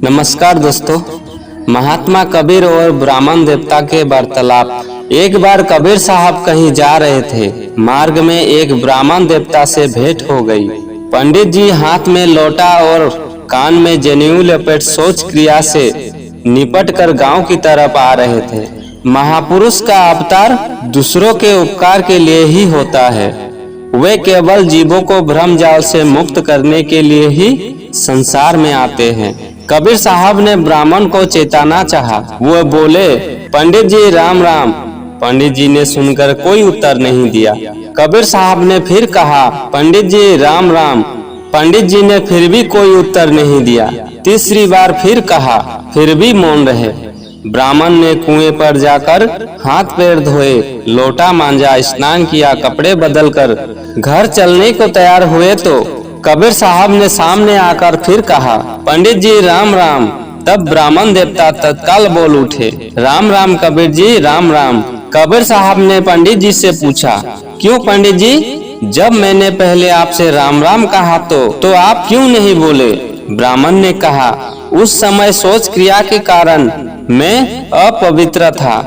नमस्कार दोस्तों, महात्मा कबीर और ब्राह्मण देवता के वार्तालाप। एक बार कबीर साहब कहीं जा रहे थे। मार्ग में एक ब्राह्मण देवता से भेंट हो गई। पंडित जी हाथ में लोटा और कान में जनेऊ लपेट सोच क्रिया से निपट कर गांव की तरफ आ रहे थे। महापुरुष का अवतार दूसरों के उपकार के लिए ही होता है। वे केवल जीवों को भ्रम जाल से मुक्त करने के लिए ही संसार में आते हैं। कबीर साहब ने ब्राह्मण को चेताना चाहा। वो बोले, पंडित जी राम राम। पंडित जी ने सुनकर कोई उत्तर नहीं दिया। कबीर साहब ने फिर कहा, पंडित जी राम राम। पंडित जी ने फिर भी कोई उत्तर नहीं दिया। तीसरी बार फिर कहा, फिर भी मौन रहे। ब्राह्मण ने कुएं पर जाकर हाथ पैर धोए, लोटा मांजा, स्नान किया, कपड़े बदलकर घर चलने को तैयार हुए तो कबीर साहब ने सामने आकर फिर कहा, पंडित जी राम राम। तब ब्राह्मण देवता तत्काल बोल उठे, राम राम कबीर जी राम राम। कबीर साहब ने पंडित जी से पूछा, क्यों पंडित जी, जब मैंने पहले आपसे राम राम कहा तो आप क्यों नहीं बोले? ब्राह्मण ने कहा, उस समय सोच क्रिया के कारण मैं अपवित्र था।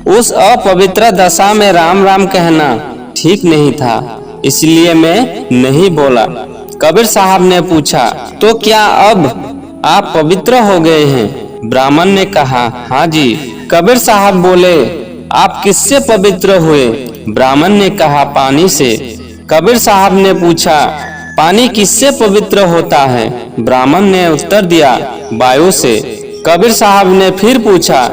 उस अपवित्र दशा में राम राम कहना ठीक नहीं था, इसलिए मैं नहीं बोला। कबीर साहब ने पूछा, तो क्या अब आप पवित्र हो गए हैं? ब्राह्मण ने कहा, हाँ जी। कबीर साहब बोले, आप किससे पवित्र हुए? ब्राह्मण ने कहा, पानी से। कबीर साहब ने पूछा, पानी किससे पवित्र होता है? ब्राह्मण ने उत्तर दिया, वायु से। कबीर साहब ने फिर पूछा,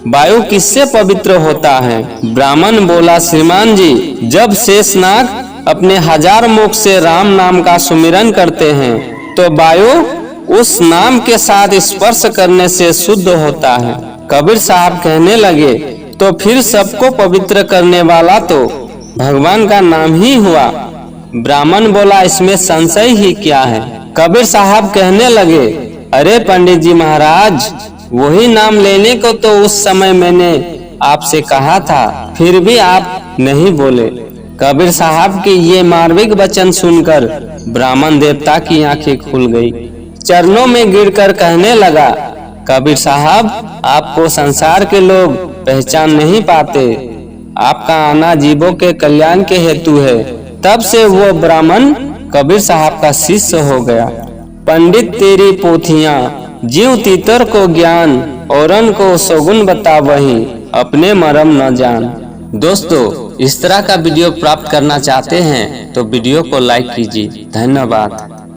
वायु किससे पवित्र होता है? ब्राह्मण बोला, श्रीमान जी, जब शेषनाग अपने 1000 मुख से राम नाम का सुमिरन करते हैं तो वायु उस नाम के साथ स्पर्श करने से शुद्ध होता है। कबीर साहब कहने लगे, तो फिर सबको पवित्र करने वाला तो भगवान का नाम ही हुआ। ब्राह्मण बोला, इसमें संशय ही क्या है? कबीर साहब कहने लगे, अरे पंडित जी महाराज, वही नाम लेने को तो उस समय मैंने आपसे कहा था, फिर भी आप नहीं बोले। कबीर साहब के ये मार्मिक वचन सुनकर ब्राह्मण देवता की आंखें खुल गई। चरणों में गिरकर कहने लगा, कबीर साहब, आपको संसार के लोग पहचान नहीं पाते। आपका आना जीवों के कल्याण के हेतु है। तब से वो ब्राह्मण कबीर साहब का शिष्य हो गया। पंडित तेरी पोथियां, जीव तीतर को ज्ञान, औरन को सौगुन बता वही, अपने मरम न जान। दोस्तों, इस तरह का वीडियो प्राप्त करना चाहते हैं तो वीडियो को लाइक कीजिए। धन्यवाद।